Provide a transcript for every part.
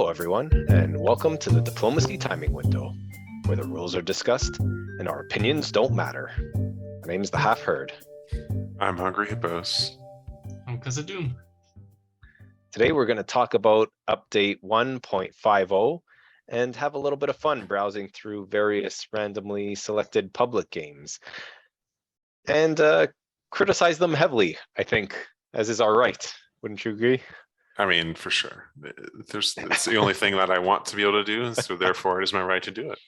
everyone, and welcome to the Diplomacy Timing Window, where the rules are discussed and our opinions don't matter. My name is The Half-Heard. I'm hungryhippos. I'm Kazadoom. Today we're going to talk about update 1.50 and have a little bit of fun browsing through various randomly selected public games and criticize them heavily, I think, as is our right. Wouldn't you agree? I mean, for sure. It's the only thing that I want to be able to do, and so therefore it is my right to do it.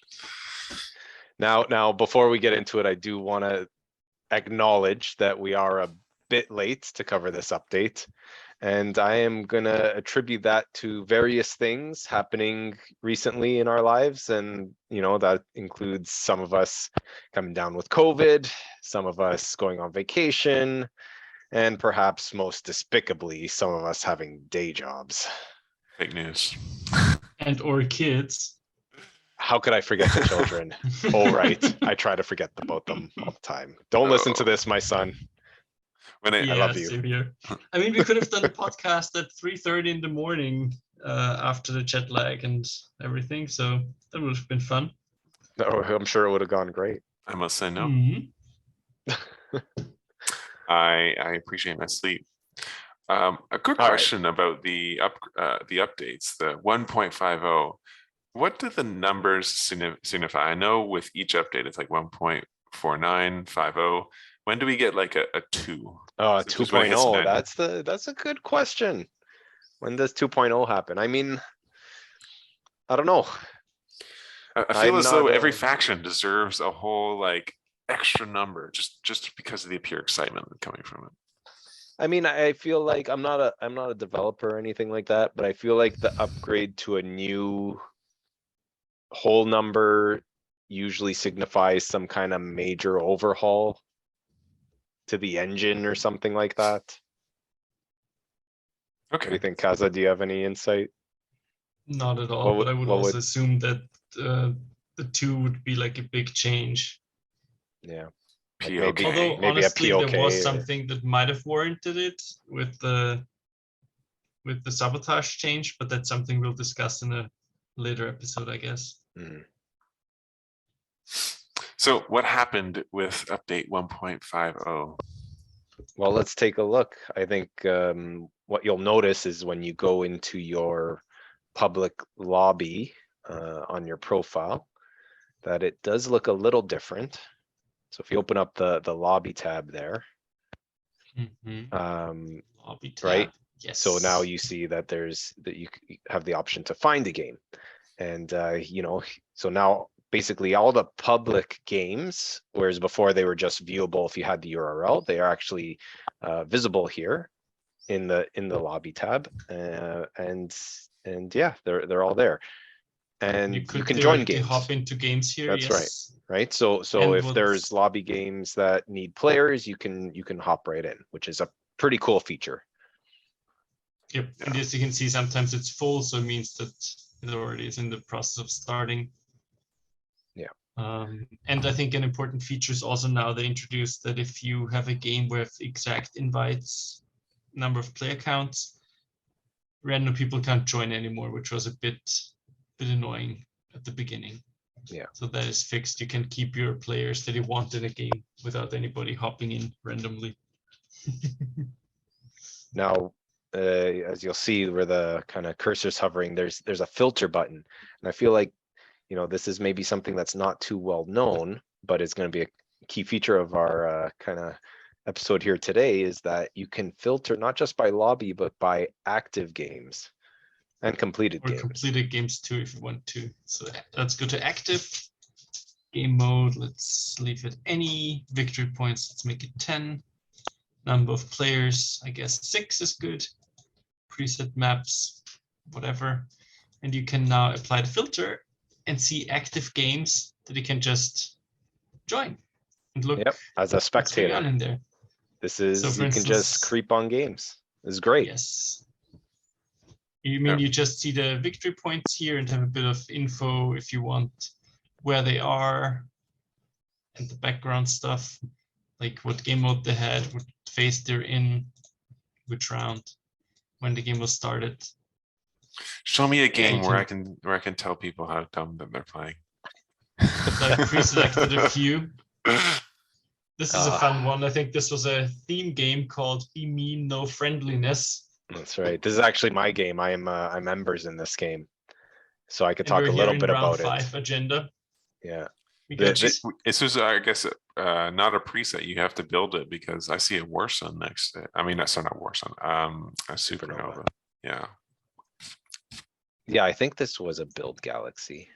Now, before we get into it, I do want to acknowledge that we are a bit late to cover this update, and I am going to attribute that to various things happening recently in our lives, and that includes some of us coming down with COVID, some of us going on vacation, and perhaps most despicably, some of us having day jobs. Fake news. And or kids. How could I forget the children? Oh, right. I try to forget about them all the time. Don't listen to this, my son. I love you. Same here. I mean, we could have done a podcast at 3:30 in the morning after the jet lag and everything, so that would have been fun. No, I'm sure it would have gone great. I must say no. Mm-hmm. I appreciate my sleep. A good question about the updates, the 1.50. What do the numbers signify? I know with each update it's like 1.4950. When do we get like a 2? Oh, 2.0. That's a good question. When does 2.0 happen? I mean, I don't know. I feel as though every faction deserves a whole like extra number just because of the pure excitement coming from it. I mean, I feel like I'm not a developer or anything like that, but I feel like the upgrade to a new whole number usually signifies some kind of major overhaul to the engine or something like that. Okay. What do you think, Kaza? Do you have any insight? Not at all, but I would also assume that the 2 would be like a big change. Yeah. Like Although maybe honestly, a POK there was something that might have warranted it with the sabotage change, but that's something we'll discuss in a later episode, I guess. Mm. So what happened with update 1.50? Well, let's take a look. I think what you'll notice is when you go into your public lobby on your profile, that it does look a little different. So if you open up the lobby tab there, Lobby tab. right? Yes. So now you see that you have the option to find a game, and so now basically all the public games, whereas before they were just viewable if you had the URL, they are actually visible here in the lobby tab, and yeah, they're all there. And you can join games. Hop into games here. That's yes. right. So if there's lobby games that need players, you can hop right in, which is a pretty cool feature. Yep. Yeah. And as you can see, sometimes it's full, so it means that it already is in the process of starting. Yeah. And I think an important feature is also now they introduced that if you have a game with exact invites, number of player counts, random people can't join anymore, which was a bit annoying at the beginning. Yeah. So that is fixed. You can keep your players that you want in a game without anybody hopping in randomly. Now, as you'll see where the kind of cursor's hovering, there's a filter button, and I feel like this is maybe something that's not too well known, but it's going to be a key feature of our kind of episode here today, is that you can filter not just by lobby but by active games and completed games. Completed games too, if you want to. So let's go to active game mode. Let's leave it any. Victory points, let's make it 10. Number of players, I guess 6 is good. Preset maps, whatever. And you can now apply the filter and see active games that you can just join and look. Yep, as a spectator. On in there. This is, so you can just creep on games. This is great. Yes. You mean you just see the victory points here and have a bit of info if you want where they are and the background stuff, like what game mode they had, what phase they're in, which round, when the game was started. Show me a game you where I can tell people how dumb that they're playing. I've pre-selected a few. This is a fun Ah. one. I think this was a theme game called Be Mean, No Friendliness. That's right. This is actually my game. I'm members in this game, so I could And talk we're a here little in bit round about it. 5 agenda. Yeah. We The- got the- This is, I guess, not a preset. You have to build it because I see a War Sun next to it. I mean, that's not a War Sun. A supernova. Yeah. Yeah, I think this was a build galaxy.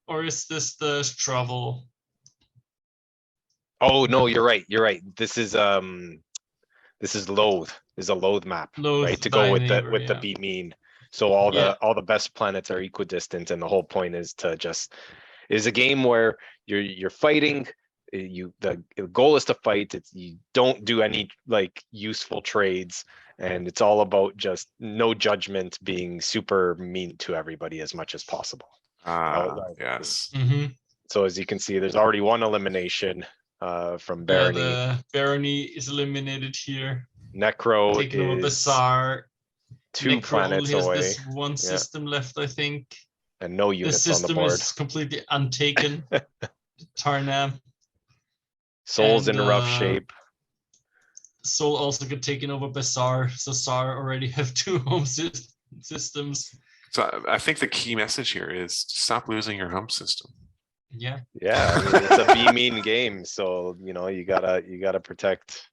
or is this the travel? Oh no, you're right. You're right. This is Loath. Is a Loath map, Loath, right? To thy go with neighbor, the yeah. Be Mean. So all Yeah. the best planets are equidistant, and the whole point is to just is a game where you're fighting. The goal is to fight. You don't do any like useful trades, and it's all about just no judgment, being super mean to everybody as much as possible. Yes. Mm-hmm. So as you can see, there's already one elimination from Yeah, Barony. the Barony is eliminated here. Necro Taking over is Bazaar. 2 Necro planets only has away, this one system left, I think. and no This units on the system board. is completely untaken. Tarnam. Soul's and, in rough shape. Soul also got taken over by Sar, so Sar already have 2 home systems. So I think the key message here is stop losing your home system. Yeah. Yeah, I mean, it's a Be Mean game, so you know you gotta protect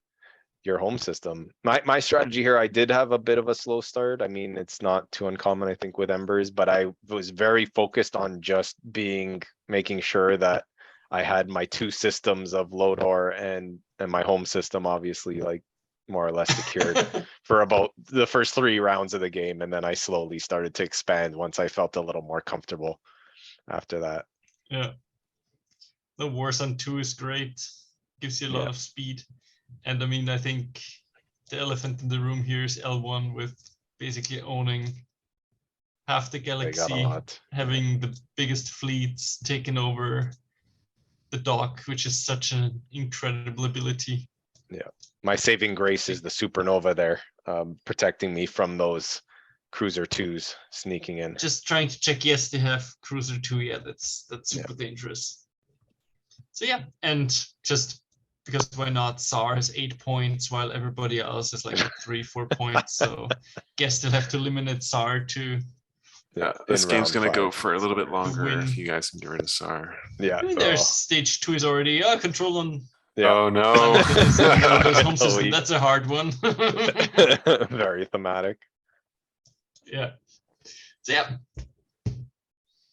your home system. My strategy here, I did have a bit of a slow start. I mean, it's not too uncommon, I think, with Embers, but I was very focused on just making sure that I had my 2 systems of Lodor and my home system, obviously, like more or less secured for about the first 3 rounds of the game, and then I slowly started to expand once I felt a little more comfortable after that. Yeah. The War Sun 2 is great. Gives you a lot of speed. And I mean, I think the elephant in the room here is L1 with basically owning half the They got a galaxy, lot. having the biggest fleets, taken over the dock, which is such an incredible ability. Yeah, my saving grace is the supernova there, protecting me from those cruiser 2s sneaking in. Just trying to check, yes, they have cruiser 2, yeah, that's super dangerous. So yeah, and just because why not? Tsar has 8 points while everybody else is like 3-4 points. So guess they'll have to eliminate Tsar to This in game's round gonna go 5. for a little bit longer win. if you guys can get rid of Sar. Yeah. I mean, there's stage 2 is already control on. Yeah. Oh no. Home system. we- That's a hard one. Very thematic. Yeah. So yeah.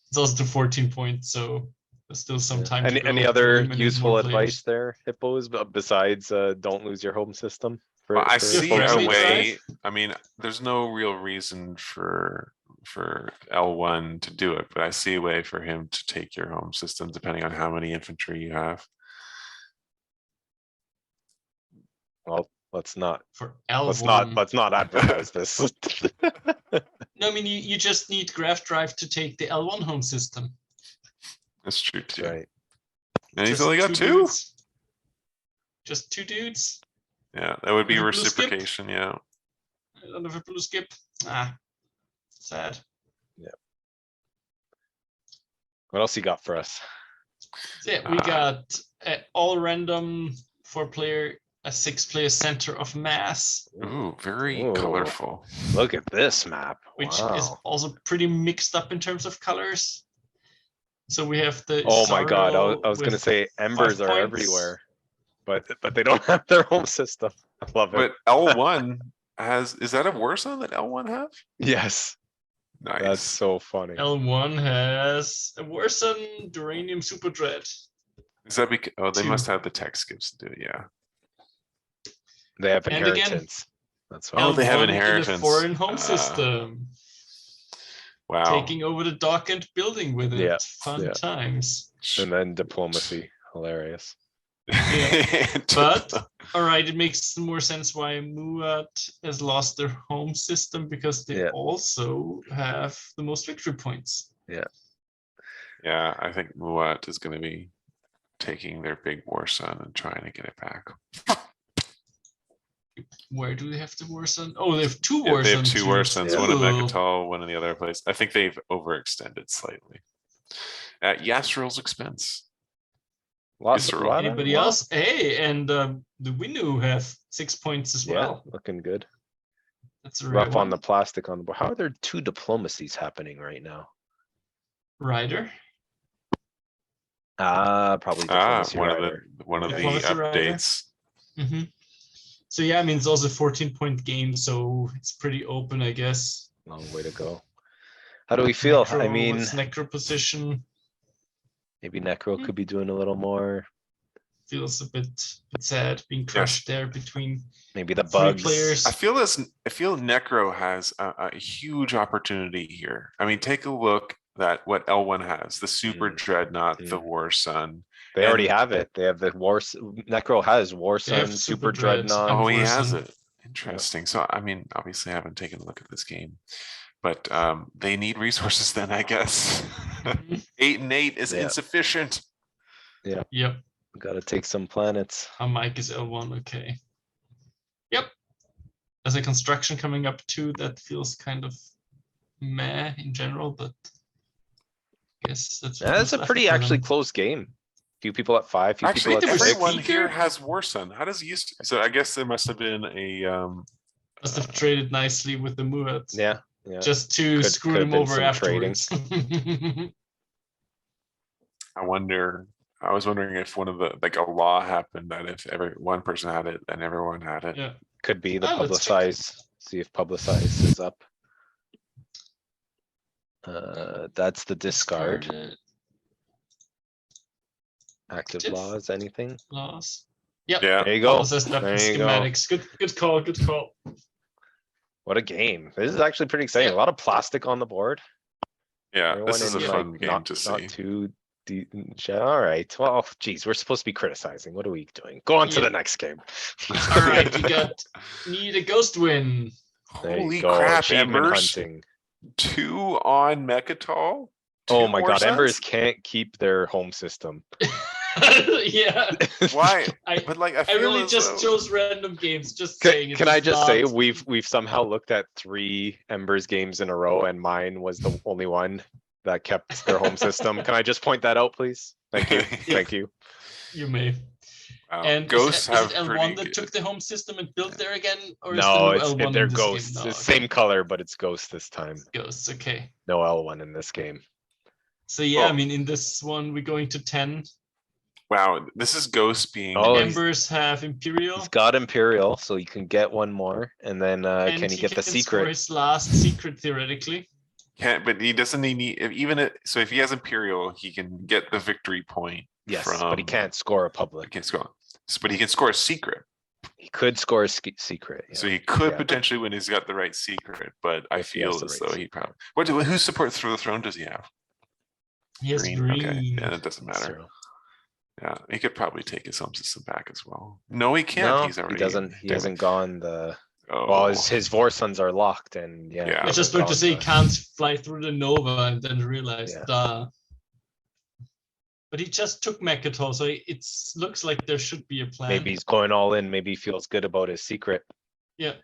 It's also to 14 points, so there's still some time to go. Any to other eliminate useful more advice players. there, Hippos, besides don't lose your home system? Well, I for see folks a in the way. I mean, there's no real reason for L1 to do it, but I see a way for him to take your home system depending on how many infantry you have. Well, let's not For L1. let's not advertise this. No, I mean you just need Graph Drive to take the L1 home system. That's true too. Right. And he's Just only got 2? dudes. Just 2 dudes. Yeah, that would be With a blue skip? reciprocation, yeah. I don't have a blue skip. Sad. What else you got for us? So yeah, we got all random 4-player, a 6-player center of mass, Ooh, very Ooh. colorful. Look at this map. which is Wow. also pretty mixed up in terms of colors. So we have the Oh my god, I was Zaro gonna with say embers 5 are points. everywhere, but they don't have their home system. I love it. But L1 is that a War Sun that L1 have? Yes, Nice. that's so funny. L1 has a War Sun Duranium Super Dread. Is that because they 2. must have the tech skips to do it, yeah. They have And again, inheritance. That's why. Oh, they have L1 in a inheritance. foreign home Ah. system. Wow. Taking over the dock and building with it. Yeah, Fun yeah. times. And then diplomacy, hilarious. But all right, it makes more sense why Muat has lost their home system, because they also have the most victory points. Yeah, I think Muat is going to be taking their big War Sun and trying to get it back. Where do they have the war sun? Oh, they have two Yeah, war they have suns. two war suns, one in Ooh. Mechatol, one in the other place. I think they've overextended slightly. At Yasriel's expense. Lots Yes, of sir. lot. Anybody else? Hey, and the Winnu have 6 points as Yeah, well. looking good. That's a rare Rough on one. the plastic on the board. How are there two diplomacies happening right now? Rider. Probably diplomacy One rider. of the Diplomacy rider. updates. Mm-hmm. So yeah, I mean it's also a 14-point game, so it's pretty open, I guess. Long way to go. How do we feel? I Necro, mean, what's Necro position? maybe Necro could be doing a little more. Feels a bit sad being crushed there between Maybe the 3 bugs. players. I feel Necro has a huge opportunity here. I mean, take a look at what L1 has, the Super Dreadnought, the War Sun. They already and- have it. They have the War. Necro has War They have Sun, Super Super Dread Dreadnought. and Oh, he War has Sun. it. Interesting. So, I mean, obviously I haven't taken a look at this game, but they need resources then, I guess. Mhm. 8 and 8 is Yeah. insufficient. Yep. Got to take some planets. Our mic is L1, okay. Yep. There's a construction coming up too that feels kind of meh in general, but I guess that's what That's was a left pretty for actually them. close game. Few people at 5, few Actually, people there at was 6. everyone Speaker? here has War Sun. How does he used to? So I guess there must have been a Must have traded nicely with the Muats. Yeah, yeah. Just to Could- screw could have them been over some trading. afterwards. I was wondering if one of the like a law happened that if one person had it, then everyone had it. Yeah. Could be the Let's check. publicize. See if publicize is up. That's the discard. Discarded Active Active. laws, anything? laws. Yep. Yeah. There you go. Policies, weapons, There you go. schematics. Good call. Good call. What a game. This is actually pretty exciting. Yeah. A lot of plastic on the board. Yeah, Everyone this is a in, fun like, game not, to not see. too deep. All right. Well, geez, we're supposed to be criticizing. What are we doing? Go on to Yeah. the next game. All right, you got need a ghost win. There you Holy go. crap, Achievement Embers. hunting. 2 on Mechatol. Oh 2 my War god, Suns? Embers can't keep their home system. Yeah. Why? I But like I I feel really as just though- chose random games. Just saying. Can I it's just say not- we've somehow looked at 3 Embers games in a row and mine was the only one that kept their home system. Can I just point that out, please? Thank you. Thank you. You may. Wow. And Ghosts is have it L1 pretty that good- took the home system and built there again, or No, is it's the new L1 they're in this ghosts. game? No, It's the same color, but it's ghost this time. ghosts. Okay. No L1 in this game. So yeah, I Oh. mean, in this one we're going to 10. Wow, this is Ghost being Oh, he's- Embers have Imperial. He's got Imperial, so you can get one more, and then and can he get the score secret? his last secret theoretically. can't, but he doesn't need so if he has Imperial, he can get the victory point. Yes, from, but he can't score a He public. can't score, but he can score a secret. He could score a secret. So yeah. he could Yeah. potentially win. He's got the right secret, but I If he has feel the as right though he probably. Whose support for the throne does he have? He has green. Okay, yeah, that doesn't That's matter. true. Yeah, he could probably take his home system back as well. No, he can't. No, He's already. he doesn't. He hasn't gone the. Oh, Well, his Vorsons are locked, and yeah. Yeah. he I I just hasn't going to gone say he the- can't fly through the Nova and then realize, Yeah. duh. But he just took Mechatol, so it looks like there should be a plan. Maybe he's going all in. Maybe he feels good about his secret. Yeah.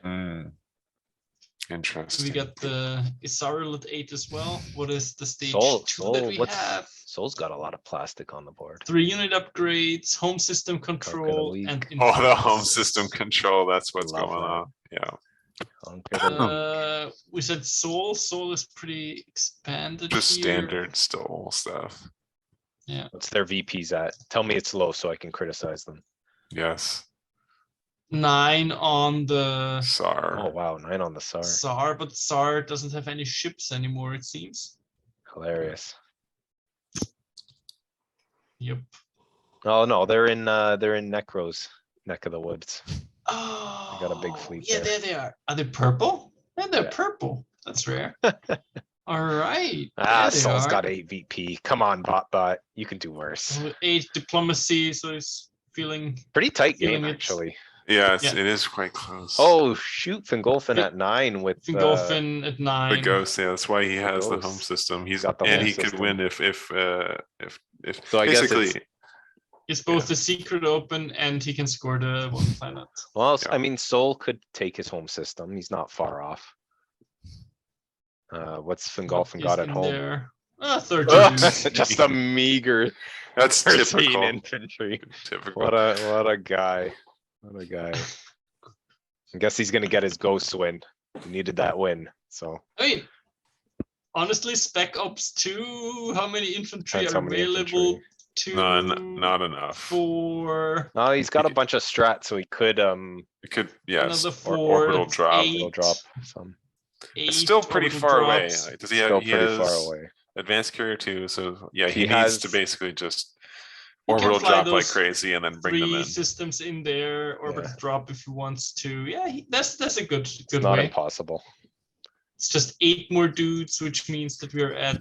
Interesting. We got the Isaril at 8 as well. What is the stage Soul, 2 that we what's have? Soul's got a lot of plastic on the board. 3 unit upgrades, home system Conquer the control, weak. and Oh, the home influence. system control. That's what's Love going that. on. Yeah. Conquer the weak. We said Soul. Soul is pretty expanded Just here. standard stole stuff. What's their VPs at? Tell me it's low so I can criticize them. Yes. 9 on the SAR. Oh wow, 9 on the SAR. SAR, but SAR doesn't have any ships anymore, it seems. Hilarious. Yep. Oh no, they're in Necro's neck of the woods. Oh, got a big fleet yeah, there. there they are. Are they purple? Yeah, they're Yeah. purple. That's rare. All right. Ah, there they Soul's are. got 8 VP. Come on, bot. You can do worse. 8 diplomacy, so he's feeling. Pretty tight Feeling game it. actually. Yeah, Yeah. it is quite close. Oh shoot, Fingolfin Fin- at 9 with Fingolfin at 9. the ghost. Yeah, that's why he has the home Ghost. system. He's Got the and home he could system. win if So I guess basically it's- It's both the secret open and he can score the one planet. Well, Yeah. I mean, Sol could take his home system. He's not far off. What's Fingolfin got at in home? There. 13 dudes. Just a meager That's 13 typical. infantry. Typical. What a guy. What a guy. I guess he's gonna get his ghost win. He needed that win, so. I mean, honestly, Spec Ops 2, how many infantry Depends are how many available? infantry. 2, None, not enough. 4, No, he's got a bunch of strats, so he could It could, yes, another or 4, orbital that's drop. 8, he'll drop some. It's still pretty 8 far orbital away. drops. Like, does he Still have? He pretty far has away. advanced carrier too. So yeah, he He needs to has- basically just He can orbital fly drop like those crazy and then bring them 3 in. systems in there, orbital Yeah. drop if he wants to. Yeah, that's a good It's good not way. impossible. It's just 8 more dudes, which means that we're at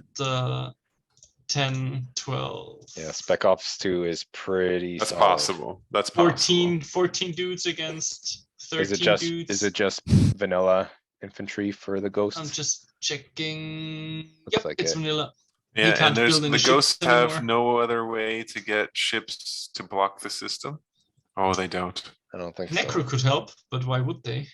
10, 12. Yeah, Spec Ops 2 is pretty That's solid. possible. That's possible. 14 dudes against 13 dudes. Is it just vanilla infantry for the ghosts? I'm just checking. Looks Yep, like it's it. vanilla. Yeah, can't and there's build any the ships ghosts have anymore. no other way to get ships to block the system. Oh, they don't. I don't think Necro so. could help, but why would they?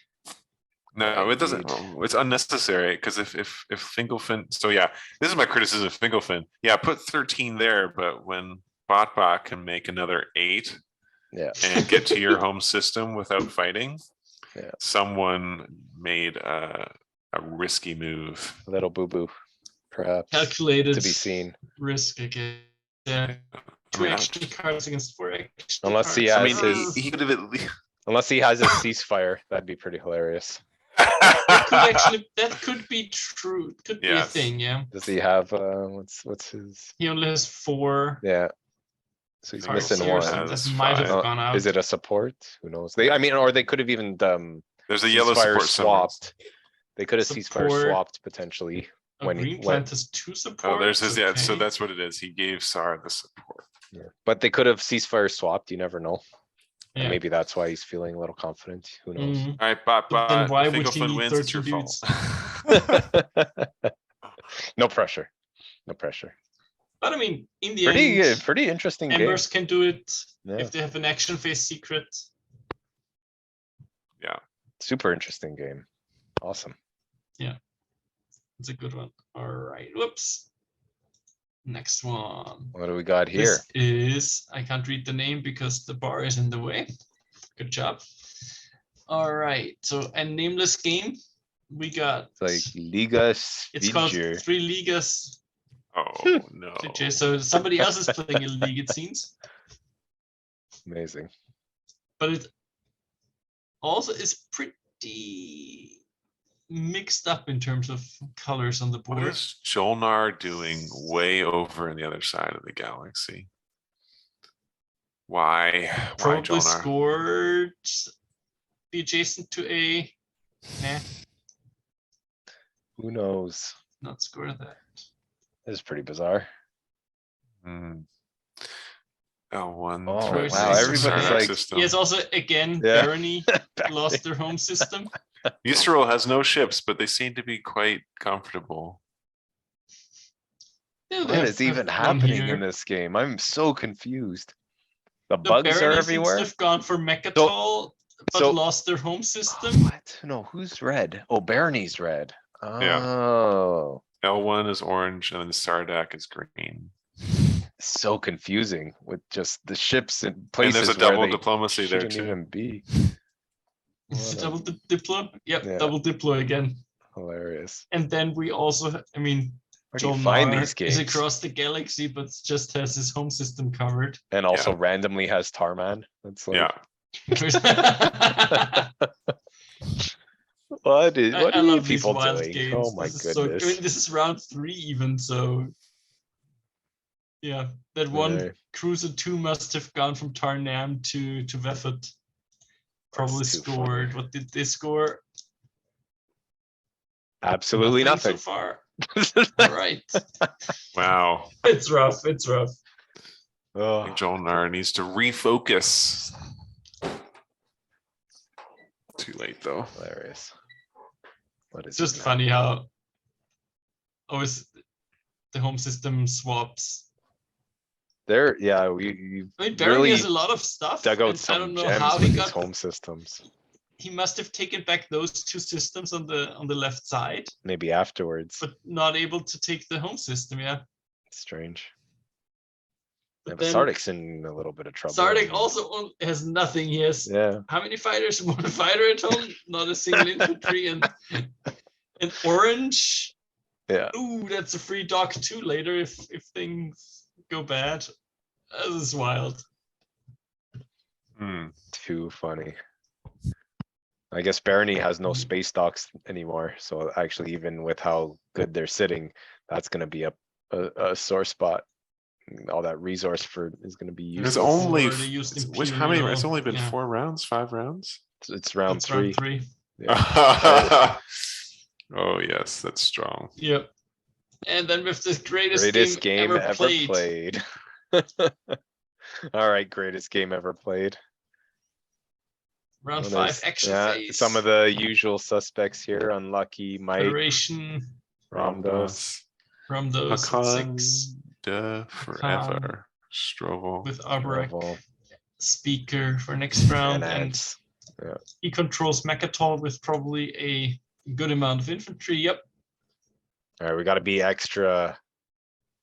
No, it doesn't. Indeed. It's unnecessary because if Fingolfin, so yeah, this is my criticism of Fingolfin. Yeah, put 13 there, but when Botbot can make another 8 Yeah, and get to your home system without fighting, Yeah. someone made a risky move. a little boo-boo, perhaps, Calculated to be seen. risk again. Yeah. I 2 mean, action cards against 4 action Unless he cards. has I mean, his- he could have at least. Unless he has a ceasefire, that'd be pretty hilarious. That could be true. Could be a Yes. thing, yeah. Does he have, what's his, He only has 4 yeah. So he's cards missing here, one. so Has that might have 5. gone out. Is it a support? Who knows? I mean, or they could have even, There's a yellow ceasefire support somewhere. swapped. They could have ceasefire Support. swapped potentially. A when he green went- plant has 2 supports. Oh, there's his, yeah, so okay. that's what it is. He gave Sar the support. But they could have ceasefire swapped, you never know. And Yeah. maybe that's why he's feeling a little confident, who knows? Mhm. All right, Bot, But then why if would he Fingolfin need wins, it's your 13 fault. No pressure, no pressure. But I mean, in the end, Pretty interesting game. Embers can do it Yeah, if they have an action phase secret. super interesting game. Awesome. It's a good one. All right. Whoops. Next one. What do we got here? This is, I can't read the name because the bar is in the way. Good job. All right. So a nameless game. We got, It's like Liga it's called Svidger. 3 Ligas. Oh, no. So somebody else is playing a league, it seems. Amazing. But it also is pretty mixed up in terms of colors on the What board. is Jolnar doing way over in the other side of the galaxy? Why? Why Probably Jolnar? scored the adjacent to a, nah, Who knows? not score that. This is pretty bizarre. Hmm. L1. Oh, Choices. wow, everybody's Saranac like- system. Yes, also again, Yeah. Barony lost their home system. Yisrael has no ships, but they seem to be quite comfortable. Yeah, they What have- is even have one happening here. in this game? I'm so confused. The The bugs are Barony seems to everywhere. have gone for Mechatol, but so- lost their home Oh, system. what? No, who's red? Oh, Barony's red. Yeah. Oh, L1 is orange and then Sardak is green. so confusing with just the ships and And places there's a where double they diplomacy there shouldn't too. even be. Is it What a- double diplo? Yep, Yeah. double diplo again. Hilarious. And then we also, I mean, Where do you Jolnar find these is games? across the galaxy, but just has his home system covered. And also randomly has Tarman. That's like, Yeah. what is, I what are you love these people wild doing? games. Oh my This is so- goodness. I mean, this is round 3 even, so yeah, that one Right. Cruiser 2 must have gone from Tarnam to Vefut. Probably too funny. scored. What did they score? Absolutely so nothing. far. All right, Wow. it's rough. It's rough. I Oh, think Jolnar needs to refocus. Too late though. hilarious. What is It's just even funny how always the home system swaps. Yeah, we I mean, Barony really has a lot of stuff. dug and out I some don't know gems how with he these got. home systems. He must have taken back those 2 systems on the left side, Maybe afterwards. but not able to take the home system. Yeah. Strange. Yeah, But but then Sardic's in a little bit of trouble. Sardic also has nothing. He has Yeah. how many fighters? 1 fighter at home, not a single infantry, and orange. Yeah. Ooh, that's a free dock too later if things go bad. This is wild. Too funny. I guess Barony has no Mhm. space docks anymore. So actually, even with how good they're sitting, that's going to be a sore spot. All that resource is going to be There's used. only Or they used how many? It's Imperial, only been yeah. 4 rounds, 5 rounds. It's round It's 3. round 3. Yeah. Oh yes, that's strong. Yep. And then with the greatest Game ever ever played. All right, greatest game ever played. Round Well, 5 there's- action yeah, phase. some of the usual suspects here: Unlucky, Mike, Federation, Ramdos. Ramdos at 6 Hakanda forever. Strovel. with Arborek Travel, speaker for next round, and Ants. Yeah. he controls Mechatol with probably a good amount of infantry. Yep. All right, we got to be extra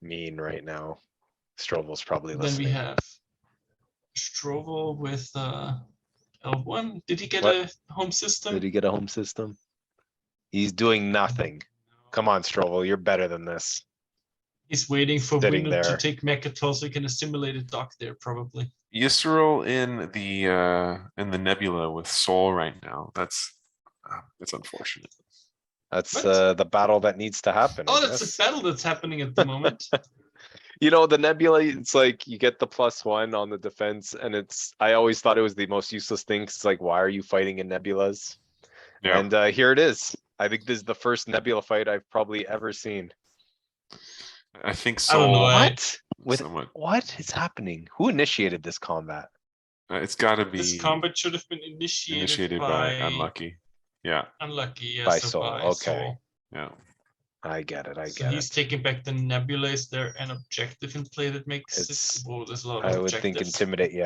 mean right now. Strovel's probably Then listening. we have Strovel with L1. Did he get What? a home system? Did he get a home system? He's doing nothing. Come on, Strovel, you're better than this. He's waiting for Sitting Winnow to there. take Mechatol so he can assimilate a dock there, probably. Yisrael in the nebula with Soul right now. That's unfortunate. That's What? the battle that needs to happen. I Oh, that's guess. a battle that's happening at the moment. You know, the nebula, it's like you get the +1 on the defense, and I always thought it was the most useless thing. 'Cause it's like, why are you fighting in nebulas? Yeah. And here it is. I think this is the first nebula fight I've probably ever seen. I think I don't know, Soul. What? somewhat- What is happening? Who initiated this combat? It's got to This be combat should have been initiated by Unlucky. Yeah. Unlucky, yes, By so Soul, by okay. Soul. Yeah. I get it. So he's taking back the nebula. Is there an objective in play that makes It's- it? Oh, there's a lot of I would think objectives.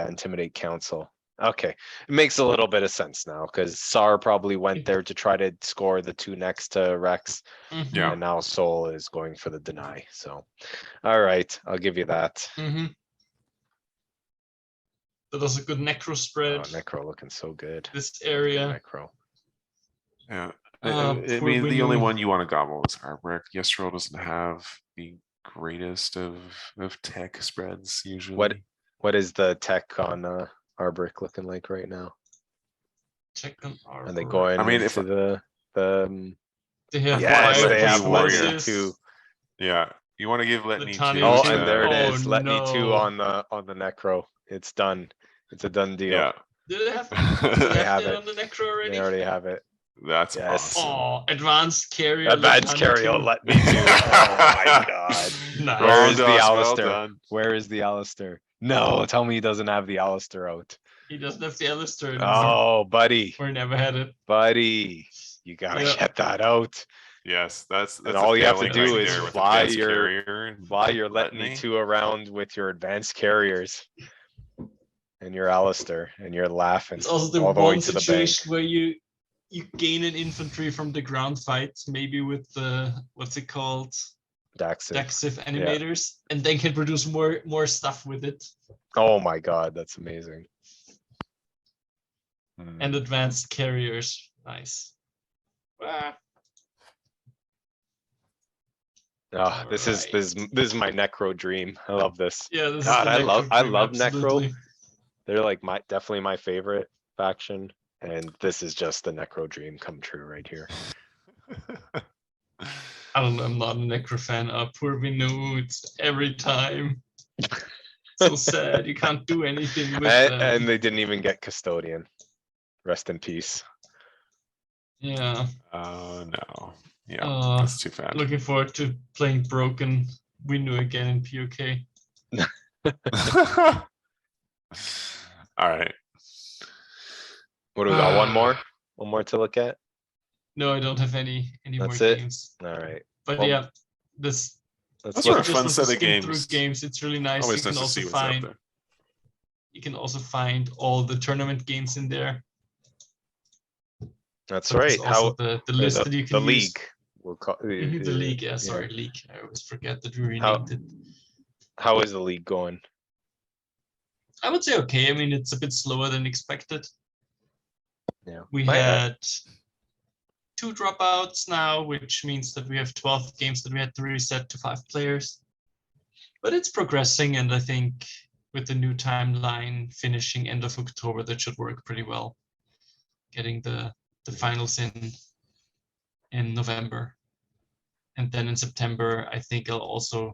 intimidate council. Okay, it makes a little bit of sense now because Sar probably went there to try to score the 2 next to Rex, Mhm, Yeah. and now Soul is going for the deny. So, all right, I'll give you that. mhm. That was a good necro Oh, spread. Necro looking so good. This area. Necro. Yeah. I Poor mean, the only Winnow. one you want to gobble is Artwork. Yisrael doesn't have the greatest of tech spreads usually. What is the tech on Arbrick looking like right now? Check on our. Are they going I mean, if- into the They have Yes, fire they have Warrior. Letney explosives. too. Yeah. You want to give Letney Litania two. Oh, too. and there it Oh, is. Let me 2 no. on the Necro. It's done. It's a done deal. Yeah. Do they have, do they have have that it. on the necro already? They already have it. That's Yes. awesome. Oh, advanced carrier. Advanced Litania carrier, too. let me 2. Oh my god. Nice. Where is the Well Alistair? done. Where is the Alistair? No, tell me he doesn't have the Alistair out. He doesn't have the Alistair anymore. Oh, buddy. Or never had it. Buddy. You gotta Yeah. get that out. Yes, that's And a all you have to failing do right is there with fly advanced your- carrier and Why you're letting me Letney. 2 around with your advanced carriers. And your Alistair, and you're laughing It's also the all the way one to the bank. situation where you gain an infantry from the ground fight, maybe with the what's it called? Daxit. Daxiv animators, and then can produce more stuff with it. Oh my god, that's amazing. And advanced carriers. Nice. Ah, Oh, this is my Necro dream. I love this. yeah, this God, is the I dream, love Necro. absolutely. They're like definitely my favorite faction, and this is just the Necro dream come true right here. I don't know, I'm not a Necro fan. Poor Winnow, it's every time. So sad, you can't do anything with them. And they didn't even get Custodian. Rest in peace. Yeah, Oh no. Yeah, Uh, that's too bad. looking forward to playing Broken Winnow again in POK. All right. What do we got? One more? One more to look at? No, I don't have any more That's it? games. All right. But Well- yeah, this That's look. a fun Just set to of skim through games. games. It's really nice. Always You nice can to also see what's out find there. you can also find all the tournament games in there. That's So there's right. also How the list that you can the use. league? We'll call The league, yeah, yeah. sorry, league. I always forget that we How- renamed it. How is the league going? I would say okay. I mean, it's a bit slower than expected. Yeah. We had 2 dropouts now, which means that we have 12 games that we had to reset to 5 players. But it's progressing, and I think with the new timeline finishing end of October, that should work pretty well. Getting the finals in November. And then in September, I think I'll also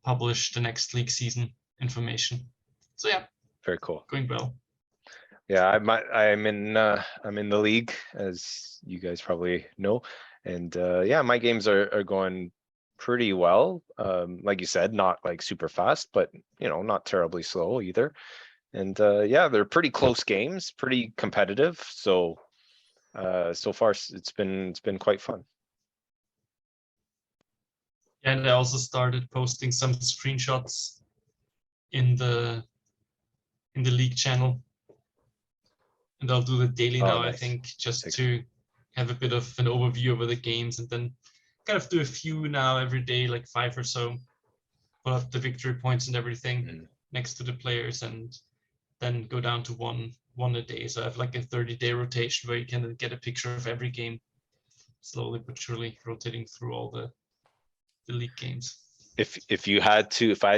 publish the next league season information. So yeah, Very cool. going well. Yeah, I'm in the league, as you guys probably know, and yeah, my games are going pretty well. Like you said, not like super fast, but not terribly slow either. And yeah, they're pretty close games, pretty competitive. So so far it's been quite fun. And I also started posting some screenshots in the league channel. And I'll do the daily Oh, now, nice. I think, just Sick. to have a bit of an overview over the games, and then kind of do a few now every day, like 5 or so. Put up the victory points and everything next to the players, and then go down to one a day. So I have like a 30-day rotation where you can get a picture of every game, slowly but surely rotating through all the league games. If I had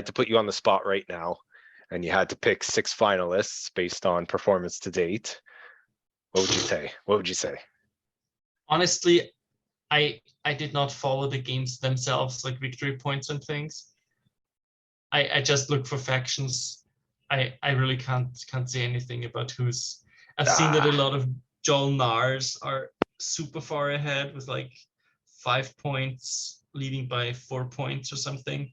to put you on the spot right now, and you had to pick 6 finalists based on performance to date, what would you say? What would you say? Honestly, I did not follow the games themselves, like victory points and things. I just look for factions. I really can't say anything about who's. I've seen that a lot of Jolnars are super far ahead with like 5 points, leading by 4 points or something.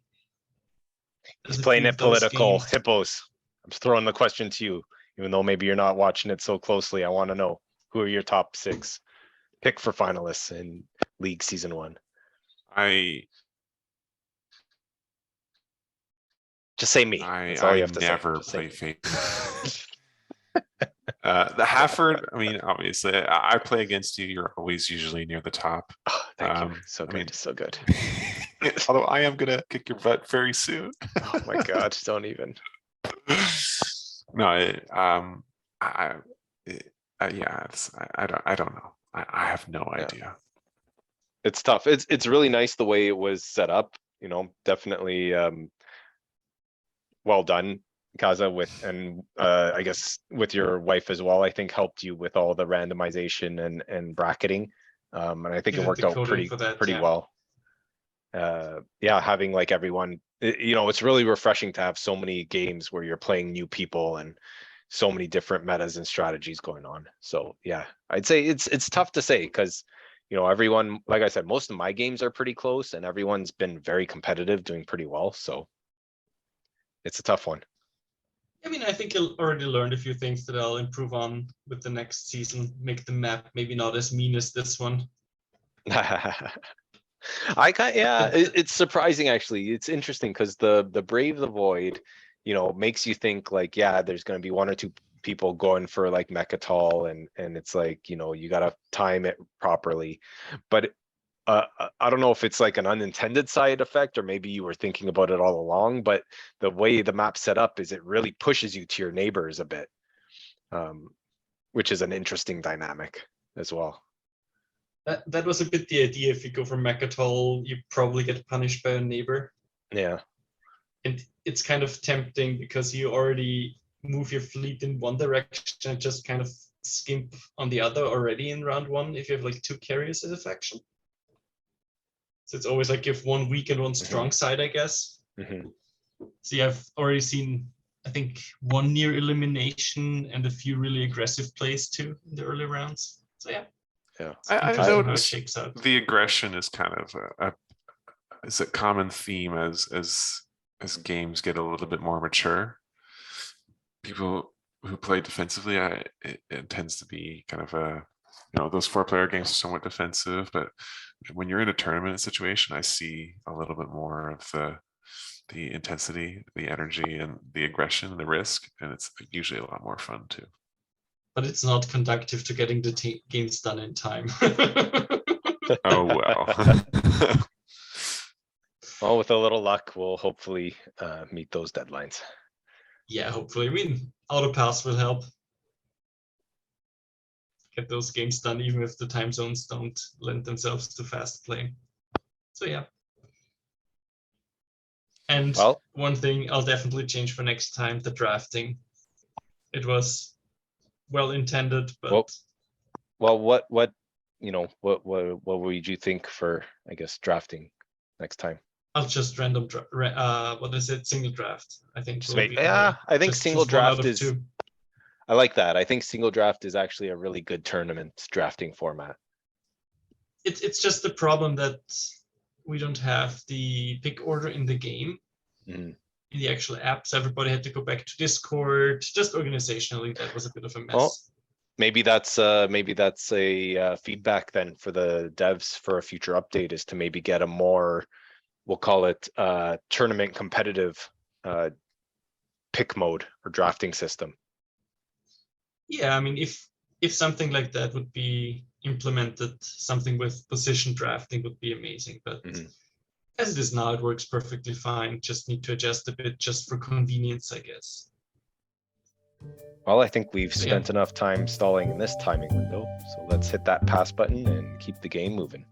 He's playing it political. Hippos. I'm just throwing the question to you, even though maybe you're not watching it so closely. I want to know, who are your top 6 pick for finalists in League Season 1? Just say me. That's all you have to say. never Just say play me. Fate. The Half-Heard, I mean, obviously, I play against you. You're always usually near the top. Oh, thank you. So I good. mean- So good. Although I am gonna kick your butt very soon. Oh my God. Don't even. No, yeah, I don't know. I have no Yeah. idea. It's tough. It's really nice the way it was set up. Definitely well done, Kaza, and I guess with your wife as well. I think helped you with all the randomization and bracketing, and I think it worked out pretty well. Yeah, having like everyone, it's really refreshing to have so many games where you're playing new people and so many different metas and strategies going on. So yeah, I'd say it's tough to say because everyone, like I said, most of my games are pretty close and everyone's been very competitive, doing pretty well. So it's a tough one. I mean, I think I already learned a few things that I'll improve on with the next season. Make the map maybe not as mean as this one. It's surprising actually. It's interesting because the Brave the Void, makes you think like, yeah, there's going to be 1 or 2 people going for like Mechatol and it's like, you got to time it properly. But I don't know if it's like an unintended side effect or maybe you were thinking about it all along, but the way the map's set up is it really pushes you to your neighbors a bit, which is an interesting dynamic as well. That was a bit the idea. If you go for Mechatol, you probably get punished by a neighbor. Yeah. And it's kind of tempting because you already move your fleet in one direction and just kind of skimp on the other already in round 1 if you have like 2 carriers as a faction. So it's always like you have 1 weak and 1 strong side, I guess. See, I've already seen, I think, 1 near elimination and a few really aggressive plays too in the early rounds. So yeah. Yeah, I noticed shakes out. the aggression is kind of is a common theme as games get a little bit more mature. People who play defensively, it tends to be kind of those 4-player games are somewhat defensive, but when you're in a tournament situation, I see a little bit more of the intensity, the energy, and the aggression, the risk, and it's usually a lot more fun too. But it's not conducive to getting the games done in time. Oh well. Well, with a little luck, we'll hopefully meet those deadlines. Yeah, hopefully. I mean, AutoPass will help get those games done, even if the time zones don't lend themselves to fast play. So yeah. And Well, one thing I'll definitely change for next time, the drafting. It was well intended, but well, what would you think for, I guess, drafting next time? I'll just random single draft. I think. I think just single choose one out draft of is. two. I like that. I think single draft is actually a really good tournament drafting format. It's just the problem that we don't have the pick order in the game, in the actual app. So everybody had to go back to Discord. Just organizationally, that was a bit of a mess. Well, maybe that's a feedback then for the devs for a future update, is to maybe get a more, we'll call it tournament competitive pick mode or drafting system. Yeah, I mean, if something like that would be implemented, something with position drafting would be amazing. But as it is now, it works perfectly fine. Just need to adjust a bit just for convenience, I guess. Well, I think we've spent enough time stalling in this timing window, so let's hit that pass button and keep the game moving.